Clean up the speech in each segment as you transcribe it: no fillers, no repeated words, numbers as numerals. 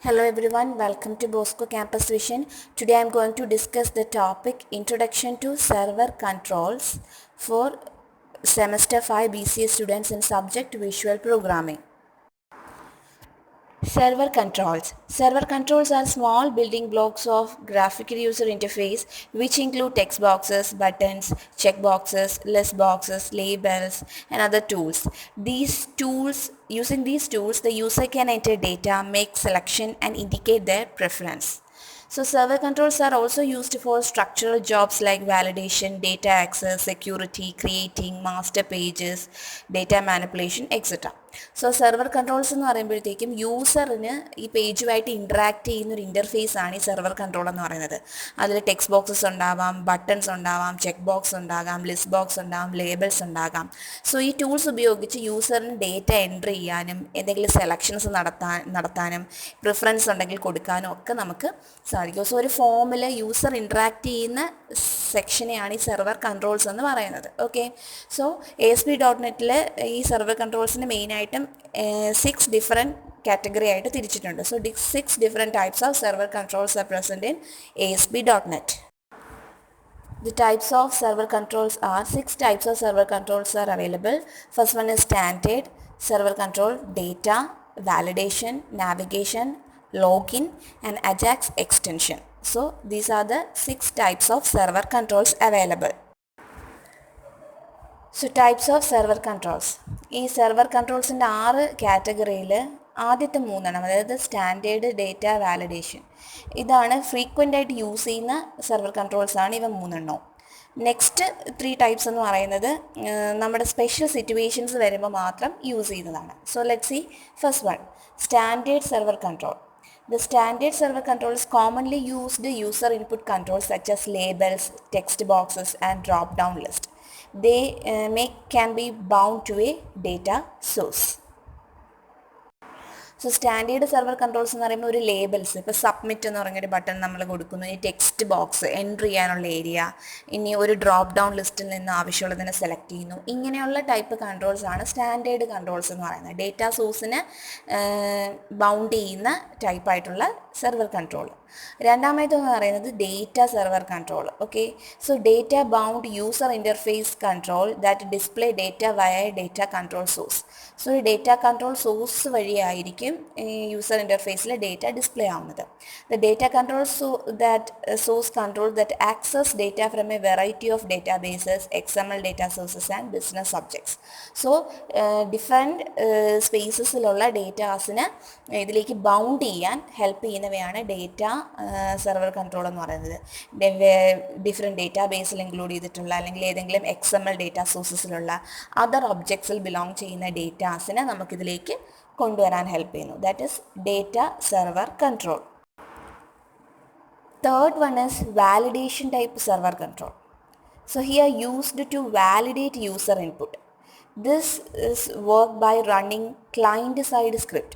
Hello everyone, welcome to Bosco Campus Vision. Today I am going to discuss the topic Introduction to Server Controls for Semester 5 BCA students in subject Visual Programming. Server controls. Server controls are small building blocks of graphical user interface which include text boxes, buttons, check boxes, list boxes, labels, and other tools. Using these tools, the user can enter data, make selection, and indicate their preference. So server controls are also used for structural jobs like validation, data access, security, creating master pages, data manipulation, etc. So server controls എന്ന് പറയുമ്പോഴത്തേക്കും യൂസറിന് ഈ പേജുമായിട്ട് interact ചെയ്യുന്ന ഒരു interface ആണ് ഈ server control എന്ന് പറയുന്നത്. അതിൽ ടെക്സ്റ്റ് ബോക്സസ് ഉണ്ടാവാം, ബട്ടൺസ് ഉണ്ടാവാം, ചെക്ക് ബോക്സ് ഉണ്ടാകാം, ലിസ്റ്റ് ബോക്സ് ഉണ്ടാകാം, ലേബിൾസ് ഉണ്ടാകാം. സോ ഈ ടൂൾസ് ഉപയോഗിച്ച് യൂസറിന് ഡേറ്റ എൻട്രി ചെയ്യാനും എന്തെങ്കിലും സെലക്ഷൻസ് നടത്താനും പ്രിഫറൻസ് ഉണ്ടെങ്കിൽ കൊടുക്കാനും ഒക്കെ നമുക്ക് സാധിക്കും. സോ ഒരു ഫോമിൽ യൂസർ ഇൻട്രാക്ട് ചെയ്യുന്ന സെക്ഷനെയാണ് ഈ സെർവർ കൺട്രോൾസ് എന്ന് പറയുന്നത്. ഓക്കെ, സോ ASP.NET ഈ സെർവർ കൺട്രോൾസിന് മെയിനായിട്ടും 6 ഡിഫറെൻറ്റ് കാറ്റഗറി ആയിട്ട് തിരിച്ചിട്ടുണ്ട്. So 6 different types of server controls are present in ASP.NET. The types of server controls are 6 types of server controls are available. First one is standard server control, data, validation, navigation, login, and AJAX extension. So these are the 6 types of server controls available. So types of server controls. ഈ server കൺട്രോൾസിൻ്റെ 6 കാറ്റഗറിയിൽ ആദ്യത്തെ 3 അതായത് standard, data, validation, ഇതാണ് frequent ആയിട്ട് use ചെയ്യുന്ന server കൺട്രോൾസാണ് ഇവ 3. Next 3 types എന്ന് പറയുന്നത് നമ്മുടെ സ്പെഷ്യൽ സിറ്റുവേഷൻസ് വരുമ്പോൾ മാത്രം യൂസ് ചെയ്യുന്നതാണ്. So let's see first one, standard server control. The standard server control is commonly used user input controls such as labels, text boxes, and drop-down list. They can be bound to a data source. So standard server controls എന്ന് പറയുമ്പോൾ ഒരു labels, ഇപ്പോൾ submit എന്ന് പറഞ്ഞൊരു button നമ്മൾ കൊടുക്കുന്നു, ഈ text box entry ചെയ്യാനുള്ള ഏരിയ, ഇനി ഒരു ഡ്രോപ്പ് ഡൗൺ ലിസ്റ്റിൽ നിന്ന് ആവശ്യമുള്ളതിനെ സെലക്ട് ചെയ്യുന്നു, ഇങ്ങനെയുള്ള ടൈപ്പ് കൺട്രോൾസ് ആണ് സ്റ്റാൻഡേർഡ് കൺട്രോൾസ് എന്ന് പറയുന്നത്. ഡേറ്റ സോഴ്സിനെ ബൗണ്ട് ചെയ്യുന്ന ടൈപ്പായിട്ടുള്ള സെർവർ കൺട്രോൾ. രണ്ടാമതെന്ന് പറയുന്നത് data server control. Okay, so data bound user interface control that display data via data control source. So ഈ ഡേറ്റ കൺട്രോൾ സോഴ്സ് വഴിയായിരിക്കും യൂസർ ഇൻ്റർഫേസിൽ ഡേറ്റ ഡിസ്പ്ലേ ആവുന്നത്. The data control source control that access data from a variety of databases, XML data sources and business subjects. So different സ്പേസസിലുള്ള ഡേറ്റാസിനെ ഇതിലേക്ക് bound ചെയ്യാൻ help ചെയ്യുന്നവയാണ് data server control എന്ന് പറയുന്നത്. ഡിഫറെൻറ്റ് ഡേറ്റാ ബേസിൽ include ചെയ്തിട്ടുള്ള അല്ലെങ്കിൽ ഏതെങ്കിലും XML ഡേറ്റ സോഴ്സസിലുള്ള അതർ ഒബ്ജക്ട്സിൽ ബിലോങ് ചെയ്യുന്ന ഡേറ്റാസിനെ നമുക്കിതിലേക്ക് കൊണ്ടുവരാൻ ഹെൽപ്പ് ചെയ്യുന്നു. That is data server control. Third one is validation type server control. So here used to validate user input. This is work by running client side script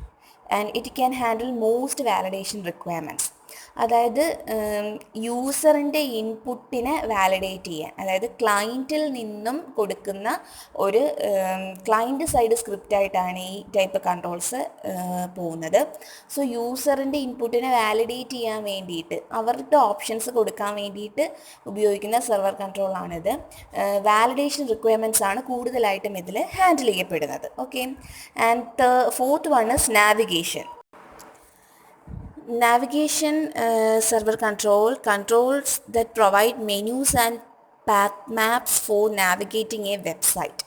and it can handle most validation requirements. അതായത് യൂസറിൻ്റെ ഇൻപുട്ടിനെ validate ചെയ്യാൻ, അതായത് ക്ലയൻറ്റിൽ നിന്നും കൊടുക്കുന്ന ഒരു client side സ്ക്രിപ്റ്റായിട്ടാണ് ഈ type controls പോകുന്നത്. So യൂസറിൻ്റെ ഇൻപുട്ടിനെ വാലിഡേറ്റ് ചെയ്യാൻ വേണ്ടിയിട്ട് അവരുടെ ഓപ്ഷൻസ് കൊടുക്കാൻ വേണ്ടിയിട്ട് ഉപയോഗിക്കുന്ന സെർവർ കൺട്രോളാണിത്. വാലിഡേഷൻ റിക്വയർമെൻറ്റ്സ് ആണ് കൂടുതലായിട്ടും ഇതിൽ ഹാൻഡിൽ ചെയ്യപ്പെടുന്നത്. Okay, and fourth one is navigation. Navigation server controls that provide menus and path maps for navigating a website.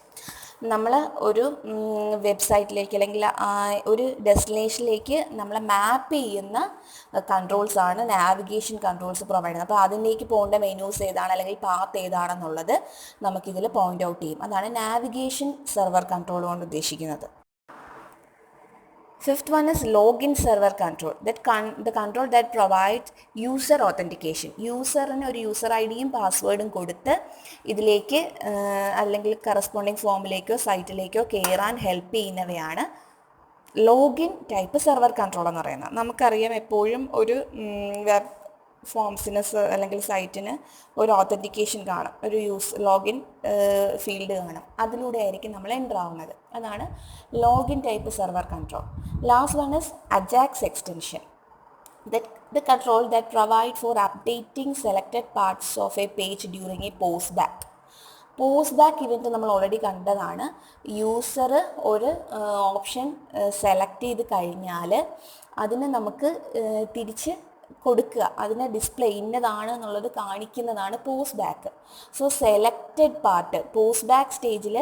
നമ്മൾ ഒരു വെബ്സൈറ്റിലേക്ക് അല്ലെങ്കിൽ ഒരു ഡെസ്റ്റിനേഷനിലേക്ക് നമ്മൾ മാപ്പ് ചെയ്യുന്ന കൺട്രോൾസാണ് നാവിഗേഷൻ കൺട്രോൾസ് പ്രൊവൈഡ് ചെയ്യുന്നത്. അപ്പോൾ അതിലേക്ക് പോകേണ്ട മെനൂസ് ഏതാണ് അല്ലെങ്കിൽ പാത്ത് ഏതാണെന്നുള്ളത് നമുക്കിതിൽ പോയിൻ്റ് ഔട്ട് ചെയ്യും. അതാണ് നാവിഗേഷൻ സെർവർ കൺട്രോൾ കൊണ്ട് ഉദ്ദേശിക്കുന്നത്. Fifth one is login server control. The control that provides user authentication. യൂസറിന് ഒരു യൂസർ ഐഡിയും പാസ്വേഡും കൊടുത്ത് ഇതിലേക്ക് അല്ലെങ്കിൽ കറസ്പോണ്ടിങ് ഫോമിലേക്കോ സൈറ്റിലേക്കോ കയറാൻ ഹെൽപ്പ് ചെയ്യുന്നവയാണ് ലോഗിൻ ടൈപ്പ് സെർവർ കൺട്രോൾ എന്ന് പറയുന്നത്. നമുക്കറിയാം എപ്പോഴും ഒരു വെബ് ഫോംസിന് അല്ലെങ്കിൽ സൈറ്റിന് ഒരു ഓത്തൻറ്റിക്കേഷൻ കാണും, ഒരു ലോഗിൻ ഫീൽഡ് കാണും, അതിലൂടെ ആയിരിക്കും നമ്മൾ എൻ്റർ ആവുന്നത്. അതാണ് login type server control. Last one is AJAX extension. that the control that provide for updating selected parts of a page during a postback. Post back event നമ്മൾ ഓൾറെഡി കണ്ടതാണ്. User ഒരു option select ചെയ്ത് കഴിഞ്ഞാൽ അതിന് നമുക്ക് തിരിച്ച് കൊടുക്കുക, അതിനെ ഡിസ്പ്ലേ ഇന്നതാണ് എന്നുള്ളത് കാണിക്കുന്നതാണ് post back. So selected part post back സ്റ്റേജിൽ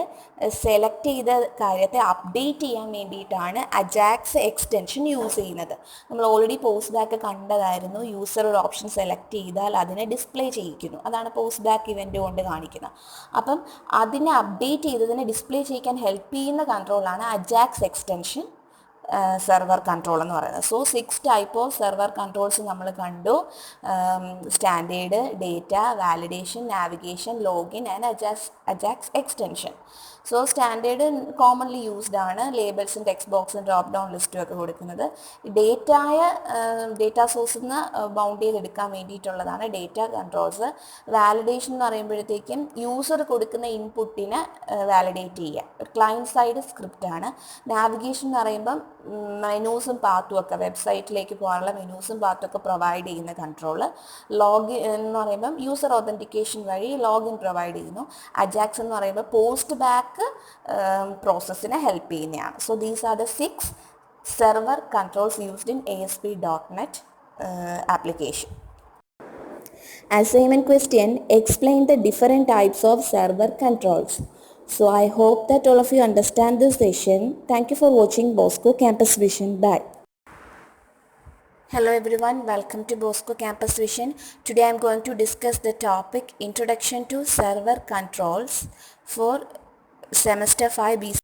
സെലക്ട് ചെയ്ത കാര്യത്തെ അപ്ഡേറ്റ് ചെയ്യാൻ വേണ്ടിയിട്ടാണ് അജാക്സ് എക്സ്റ്റൻഷൻ യൂസ് ചെയ്യുന്നത്. നമ്മൾ ഓൾറെഡി പോസ്റ്റ് ബാക്ക് കണ്ടതായിരുന്നു. യൂസർ ഒരു ഓപ്ഷൻ സെലക്ട് ചെയ്താൽ അതിനെ ഡിസ്പ്ലേ ചെയ്യിക്കുന്നു, അതാണ് പോസ്റ്റ് ബാക്ക് ഇവൻ്റ് കൊണ്ട് കാണിക്കുന്നത്. അപ്പം അതിനെ അപ്ഡേറ്റ് ചെയ്തതിനെ ഡിസ്പ്ലേ ചെയ്യിക്കാൻ ഹെൽപ്പ് ചെയ്യുന്ന കൺട്രോളാണ് അജാക്സ് എക്സ്റ്റൻഷൻ സെർവർ കൺട്രോൾ എന്ന് പറയുന്നത്. So 6 type of server controls നമ്മൾ കണ്ടു. Standard, data, validation, navigation, login and Ajax extension. So standard commonly used ആണ്, ലേബൽസും ടെക്സ്റ്റ് ബോക്സും ഡ്രോപ്പ് ഡൗൺ ലിസ്റ്റും ഒക്കെ കൊടുക്കുന്നത്. ഡേറ്റ സോഴ്സിൽ നിന്ന് ബൗണ്ട് ചെയ്തെടുക്കാൻ വേണ്ടിയിട്ടുള്ളതാണ് ഡേറ്റ കൺട്രോൾസ്. വാലിഡേഷൻ എന്ന് പറയുമ്പോഴത്തേക്കും യൂസർ കൊടുക്കുന്ന ഇൻപുട്ടിനെ വാലിഡേറ്റ് ചെയ്യുക, ഒരു ക്ലയൻറ്റ് സൈഡ് സ്ക്രിപ്റ്റ് ആണ്. നാവിഗേഷൻ എന്ന് പറയുമ്പം മെനൂസും പാത്തും ഒക്കെ, വെബ്സൈറ്റിലേക്ക് പോകാനുള്ള മെനൂസും പാത്തും ഒക്കെ പ്രൊവൈഡ് ചെയ്യുന്ന കൺട്രോൾ. ലോഗിൻ എന്ന് പറയുമ്പം യൂസർ ഒതൻറ്റിക്കേഷൻ വഴി ലോഗിൻ പ്രൊവൈഡ് ചെയ്യുന്നു. അജാക്സ് എന്ന് പറയുമ്പോൾ പോസ്റ്റ് ബാക്ക് പ്രോസസ്സിനെ ഹെൽപ്പ് ചെയ്യുന്നതാണ്. So these are the 6 server controls used in ASP.NET application. Assignment question: explain the different types of server controls. So I hope that all of you understand this session. Thank you for watching Bosco Campus Vision. Bye. Hello everyone, welcome to Bosco Campus Vision. Today I am going to discuss the topic Introduction to Server Controls for semester 5 BC.